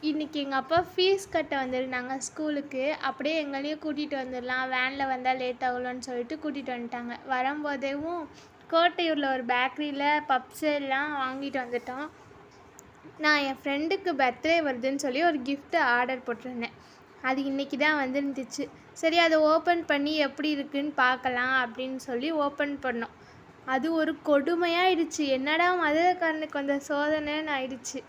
இன்றைக்கி எங்கள் அப்பா ஃபீஸ் கட்ட வந்திருந்தாங்க ஸ்கூலுக்கு. அப்படியே எங்களையும் கூட்டிகிட்டு வந்துடலாம், வேனில் வந்தால் லேட் ஆகலன்னு சொல்லிட்டு கூட்டிகிட்டு வந்துட்டாங்க. வரும்போதேவும் கோட்டையூரில் ஒரு பேக்கரியில் பப்ஸ் எல்லாம் வாங்கிட்டு வந்துட்டோம். நான் என் ஃப்ரெண்டுக்கு பர்த்டே வருதுன்னு சொல்லி ஒரு கிஃப்ட்டு ஆர்டர் போட்டிருந்தேன். அது இன்றைக்கி தான் வந்துருந்துச்சு. சரி, அதை ஓப்பன் பண்ணி எப்படி இருக்குன்னு பார்க்கலாம் அப்படின்னு சொல்லி ஓப்பன் பண்ணோம். அது ஒரு கொடுமையாகிடுச்சு. என்னடா மதுரைக்காரனுக்கு வந்த சோதனைன்னு ஆயிடுச்சு.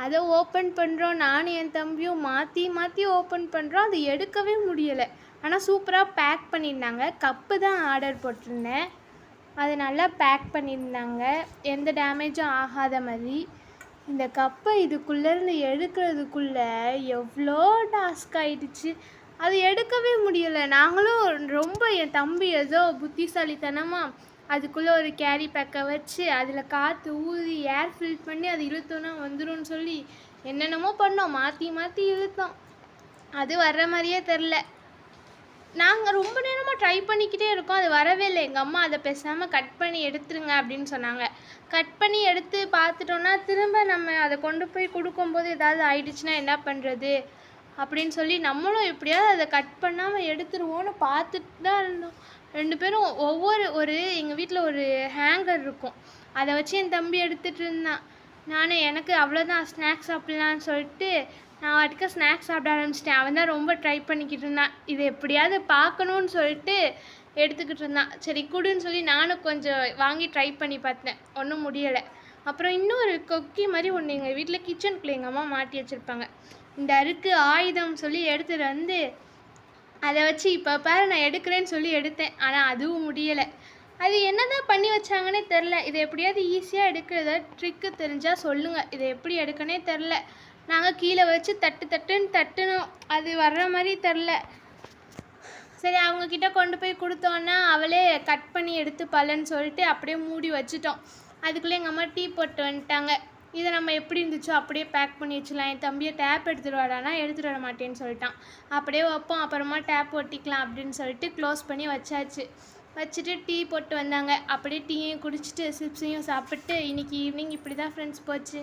அதை ஓப்பன் பண்ணுறோம், நானும் என் தம்பியும் மாற்றி மாற்றி ஓப்பன் பண்ணுறோம். அது எடுக்கவே முடியலை. ஆனால் சூப்பராக பேக் பண்ணியிருந்தாங்க. கப்பு தான் ஆர்டர் போட்டிருந்தேன். அது நல்லா பேக் பண்ணியிருந்தாங்க, எந்த டேமேஜும் ஆகாத மாதிரி. இந்த கப்பை இதுக்குள்ளேருந்து எடுக்கிறதுக்குள்ளே எவ்வளோ டாஸ்க் ஆகிடுச்சு. அது எடுக்கவே முடியலை. நாங்களும் ரொம்ப, என் தம்பி ஏதோ புத்திசாலித்தனமாக அதுக்குள்ளே ஒரு கேரி பேக்கை வச்சு அதில் காற்று ஊதி ஏர் ஃபில் பண்ணி அது இழுத்தோன்னா வந்துடும் சொல்லி என்னென்னமோ பண்ணோம். மாற்றி மாற்றி இழுத்தோம். அது வர்ற மாதிரியே தெரில. நாங்கள் ரொம்ப நேரமாக ட்ரை பண்ணிக்கிட்டே இருக்கோம். அது வரவே இல்லை. எங்கள் அம்மா அதை பேசாமல் கட் பண்ணி எடுத்துருங்க அப்படின்னு சொன்னாங்க. கட் பண்ணி எடுத்து பார்த்துட்டோன்னா திரும்ப நம்ம அதை கொண்டு போய் கொடுக்கும்போது ஏதாவது ஆயிடுச்சுன்னா என்ன பண்ணுறது அப்படின்னு சொல்லி நம்மளும் எப்படியாவது அதை கட் பண்ணாமல் எடுத்துருவோன்னு பார்த்துட்டு தான் இருந்தோம். 2 பேரும் எங்கள் வீட்டில் ஒரு ஹேங்கர் இருக்கும், அதை வச்சு என் தம்பி எடுத்துகிட்டு இருந்தான். எனக்கு அவ்வளோதான், ஸ்நாக்ஸ் சாப்பிட்லான்னு சொல்லிட்டு நான் வாட்டுக்கு ஸ்நாக்ஸ் சாப்பிட ஆரம்பிச்சிட்டேன். அவன் தான் ரொம்ப ட்ரை பண்ணிக்கிட்டு இருந்தான். இதை எப்படியாவது பார்க்கணுன்னு சொல்லிட்டு எடுத்துக்கிட்டு இருந்தான். சரி குடுன்னு சொல்லி நானும் கொஞ்சம் வாங்கி ட்ரை பண்ணி பார்த்தேன். ஒன்றும் முடியலை. அப்புறம் இன்னொரு கொக்கி மாதிரி ஒன்று எங்கள் வீட்டில் கிச்சனுக்குள்ளே எங்கள் அம்மா மாட்டி வச்சுருப்பாங்க. இந்த அருக்கு ஆயுதம் சொல்லி எடுத்துகிட்டு வந்து அதை வச்சு இப்போ பாரு நான் எடுக்கிறேன்னு சொல்லி எடுத்தேன். ஆனால் அதுவும் முடியலை. அது என்ன தான் பண்ணி வச்சாங்கன்னே தெரில. இதை எப்படியாவது ஈஸியாக எடுக்கிறத ட்ரிக்கு தெரிஞ்சால் சொல்லுங்கள். இதை எப்படி எடுக்கனே தெரில. நாங்கள் கீழே வச்சு தட்டுன்னு தட்டுனோம். அது வர்ற மாதிரி தெரில. சரி, அவங்கக்கிட்ட கொண்டு போய் கொடுத்தோன்னா அவளே கட் பண்ணி எடுத்து பலன்னு சொல்லிட்டு அப்படியே மூடி வச்சுட்டோம். அதுக்குள்ளே எங்கள் அம்மா டீ போட்டு வந்துட்டாங்க. இதை நம்ம எப்படி இருந்துச்சோ அப்படியே பேக் பண்ணி வச்சுக்கலாம். என் தம்பியை டேப் எடுத்துகிட்டு வரானா எடுத்துகிட்டு வர மாட்டேன்னு சொல்லிட்டான். அப்படியே வைப்போம், அப்புறமா டேப் ஒட்டிக்கலாம் அப்படின்னு சொல்லிட்டு க்ளோஸ் பண்ணி வச்சாச்சு. வச்சுட்டு டீ போட்டு வந்தாங்க. அப்படியே டீயையும் குடிச்சிட்டு சிப்ஸையும் சாப்பிட்டு இன்றைக்கி ஈவினிங் இப்படி தான் ஃப்ரெண்ட்ஸ் போச்சு.